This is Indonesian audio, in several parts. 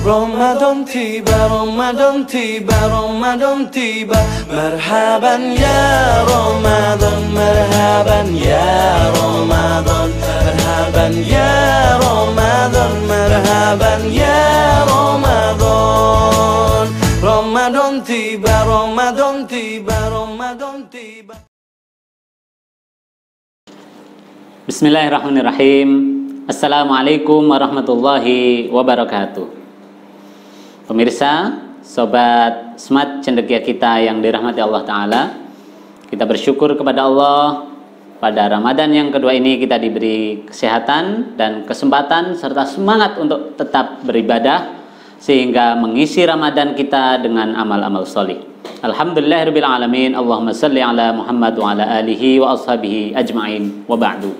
Ramadan tiba, Ramadan tiba, Ramadan tiba. Marhaban ya Ramadan, marhaban ya Ramadan, marhaban ya Ramadan, marhaban ya Ramadan. Ramadan tiba, Ramadan tiba, Ramadan tiba. Bismillahirrahmanirrahim. Assalamualaikum warahmatullahi wabarakatuh. Pemirsa, sobat Smart Cendekia kita yang dirahmati Allah Ta'ala, kita bersyukur kepada Allah pada Ramadan yang kedua ini kita diberi kesehatan dan kesempatan serta semangat untuk tetap beribadah sehingga mengisi Ramadan kita dengan amal-amal solih. Alhamdulillahirabbil alamin. Allahumma salli ala Muhammad wa ala alihi wa ashabihi ajma'in wa ba'du.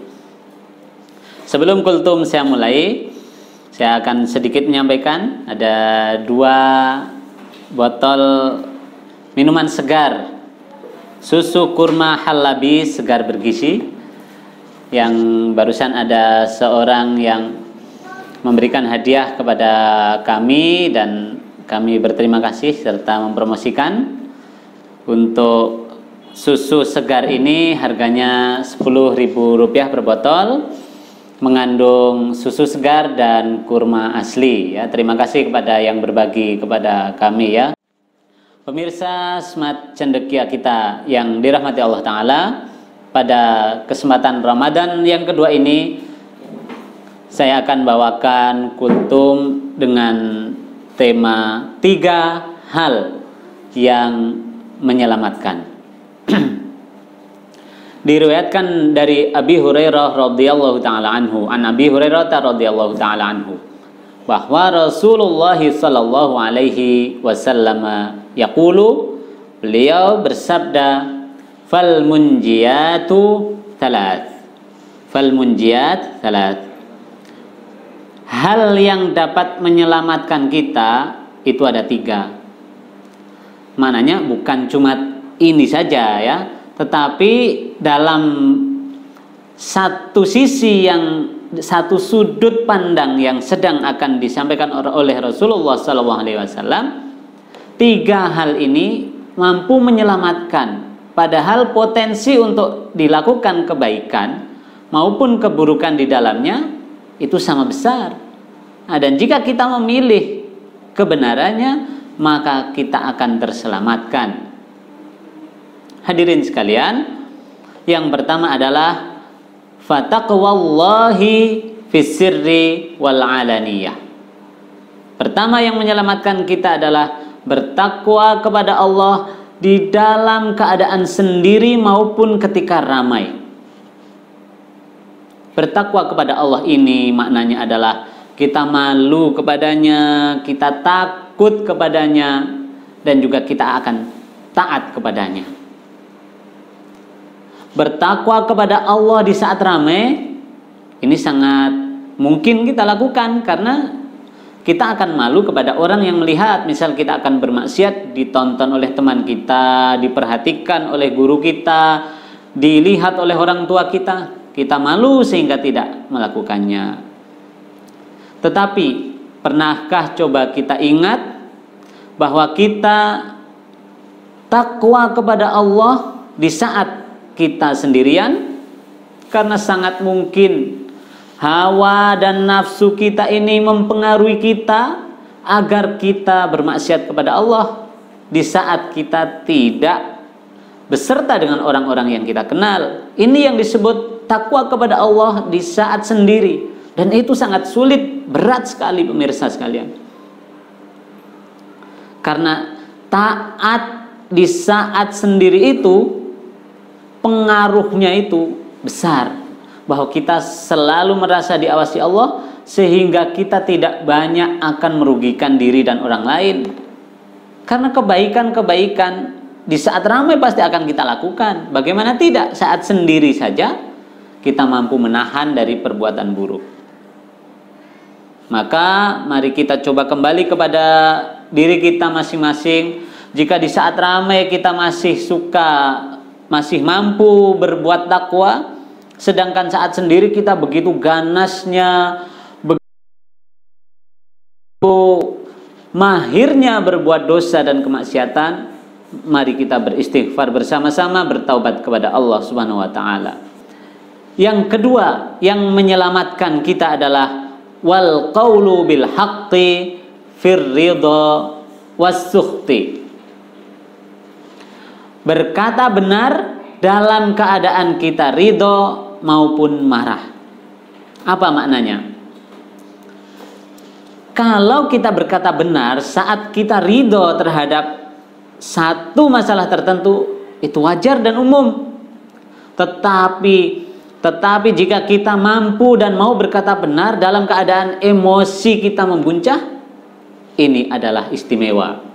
Sebelum kultum saya mulai, saya akan sedikit menyampaikan ada 2 botol minuman segar susu kurma halabi segar bergizi yang barusan ada seorang yang memberikan hadiah kepada kami dan kami berterima kasih serta mempromosikan. Untuk susu segar ini harganya Rp10.000 per botol, mengandung susu segar dan kurma asli ya. Terima kasih kepada yang berbagi kepada kami ya. Pemirsa Smart Cendekia kita yang dirahmati Allah Ta'ala, pada kesempatan Ramadan yang kedua ini saya akan bawakan kultum dengan tema 3 hal yang menyelamatkan. Diriwayatkan dari Abi Hurairah radhiyallahu taala anhu, an Abi Hurairah radhiyallahu taala anhu, bahwa Rasulullah sallallahu alaihi wasallam yaqulu, beliau bersabda, fal munjiyatu thalath. Fal munjiyat thalath. Hal yang dapat menyelamatkan kita itu ada 3. Mananya bukan cuma ini saja ya, tetapi dalam satu sisi satu sudut pandang yang sedang akan disampaikan oleh Rasulullah SAW, 3 hal ini mampu menyelamatkan. Padahal potensi untuk dilakukan kebaikan maupun keburukan di dalamnya itu sama besar. Nah, dan jika kita memilih kebenarannya, maka kita akan terselamatkan. Hadirin sekalian, yang pertama adalah fataqwallahi fis-sirri wal alaniyah. Pertama yang menyelamatkan kita adalah bertakwa kepada Allah di dalam keadaan sendiri maupun ketika ramai. Bertakwa kepada Allah ini maknanya adalah kita malu kepadanya, kita takut kepadanya, dan juga kita akan taat kepadanya. Bertakwa kepada Allah di saat ramai ini sangat mungkin kita lakukan karena kita akan malu kepada orang yang melihat. Misal kita akan bermaksiat, ditonton oleh teman kita, diperhatikan oleh guru kita, dilihat oleh orang tua kita, kita malu sehingga tidak melakukannya. Tetapi pernahkah coba kita ingat bahwa kita takwa kepada Allah di saat kita sendirian? Karena sangat mungkin hawa dan nafsu kita ini mempengaruhi kita agar kita bermaksiat kepada Allah di saat kita tidak beserta dengan orang-orang yang kita kenal. Ini yang disebut takwa kepada Allah di saat sendiri, dan itu sangat sulit, berat sekali pemirsa sekalian. Karena taat di saat sendiri itu pengaruhnya itu besar, bahwa kita selalu merasa diawasi Allah sehingga kita tidak banyak akan merugikan diri dan orang lain. Karena kebaikan-kebaikan di saat ramai pasti akan kita lakukan. Bagaimana tidak saat sendiri saja kita mampu menahan dari perbuatan buruk. Maka mari kita coba kembali kepada diri kita masing-masing. Jika di saat ramai kita masih mampu berbuat takwa, sedangkan saat sendiri kita begitu ganasnya, begitu mahirnya berbuat dosa dan kemaksiatan, mari kita beristighfar bersama-sama, bertaubat kepada Allah Subhanahu wa taala. Yang kedua yang menyelamatkan kita adalah wal qaulu bil haqqi fir ridha was sukhti. Berkata benar dalam keadaan kita ridho maupun marah. Apa maknanya? Kalau kita berkata benar saat kita ridho terhadap satu masalah tertentu, itu wajar dan umum. Tetapi jika kita mampu dan mau berkata benar dalam keadaan emosi kita membuncah, ini adalah istimewa.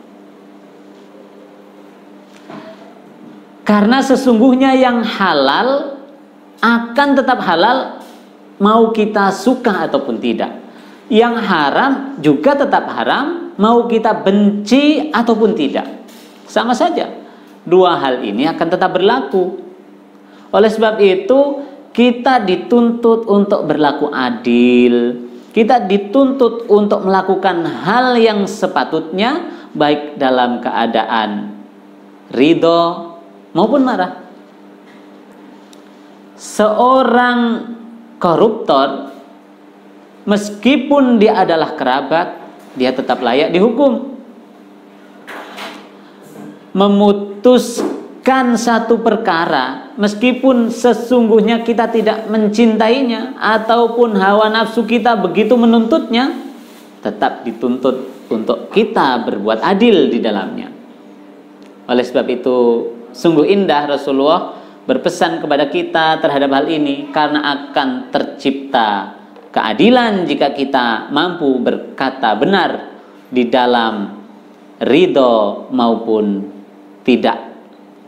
Karena sesungguhnya yang halal akan tetap halal mau kita suka ataupun tidak. Yang haram juga tetap haram mau kita benci ataupun tidak. Sama saja. Dua hal ini akan tetap berlaku. Oleh sebab itu kita dituntut untuk berlaku adil. Kita dituntut untuk melakukan hal yang sepatutnya, baik dalam keadaan ridho maupun marah. Seorang koruptor, meskipun dia adalah kerabat, dia tetap layak dihukum. Memutuskan satu perkara, meskipun sesungguhnya kita tidak mencintainya ataupun hawa nafsu kita begitu menuntutnya, tetap dituntut untuk kita berbuat adil di dalamnya. Oleh sebab itu, sungguh indah Rasulullah berpesan kepada kita terhadap hal ini, karena akan tercipta keadilan jika kita mampu berkata benar di dalam ridho maupun tidak,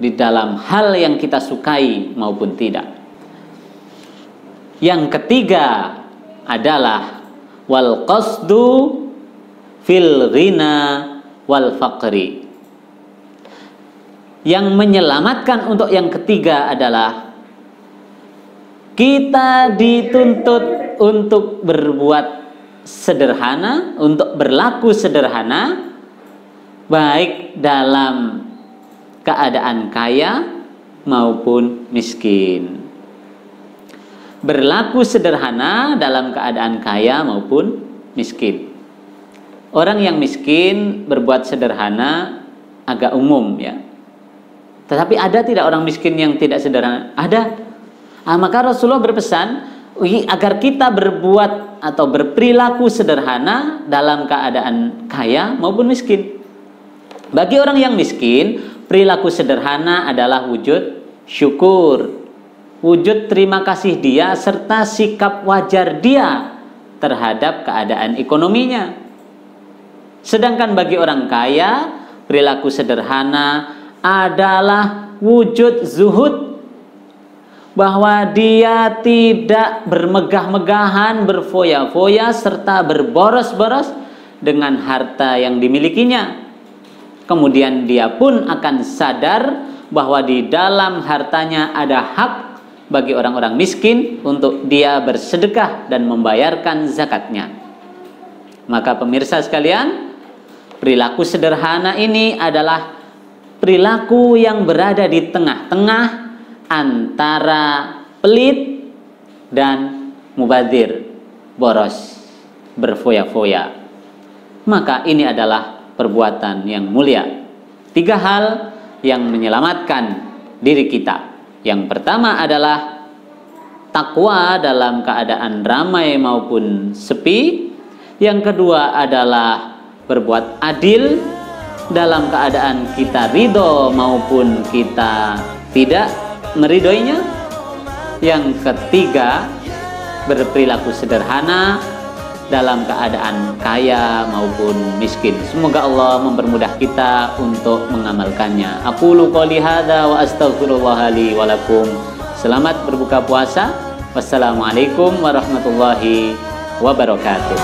di dalam hal yang kita sukai maupun tidak. Yang ketiga adalah wal qasdu fil ghina wal faqri. Yang menyelamatkan untuk yang ketiga adalah kita dituntut untuk berbuat sederhana, untuk berlaku sederhana, baik dalam keadaan kaya maupun miskin. Berlaku sederhana dalam keadaan kaya maupun miskin. Orang yang miskin berbuat sederhana agak umum ya. Tetapi ada tidak orang miskin yang tidak sederhana? Ada. Maka Rasulullah berpesan agar kita berbuat atau berperilaku sederhana dalam keadaan kaya maupun miskin. Bagi orang yang miskin, perilaku sederhana adalah wujud syukur, wujud terima kasih dia, serta sikap wajar dia terhadap keadaan ekonominya. Sedangkan bagi orang kaya, perilaku sederhana adalah wujud zuhud, bahwa dia tidak bermegah-megahan, berfoya-foya, serta berboros-boros dengan harta yang dimilikinya. Kemudian dia pun akan sadar bahwa di dalam hartanya ada hak bagi orang-orang miskin untuk dia bersedekah dan membayarkan zakatnya. Maka pemirsa sekalian, perilaku sederhana ini adalah perilaku yang berada di tengah-tengah antara pelit dan mubadzir, boros, berfoya-foya. Maka ini adalah perbuatan yang mulia. 3 hal yang menyelamatkan diri kita. Yang pertama adalah takwa dalam keadaan ramai maupun sepi. Yang kedua adalah berbuat adil dalam keadaan kita ridho maupun kita tidak meridhoinya. Yang ketiga, berperilaku sederhana dalam keadaan kaya maupun miskin. Semoga Allah mempermudah kita untuk mengamalkannya. Aqulu qouli hadza wa astaghfirullah li wa lakum. Selamat berbuka puasa. Wassalamualaikum warahmatullahi wabarakatuh.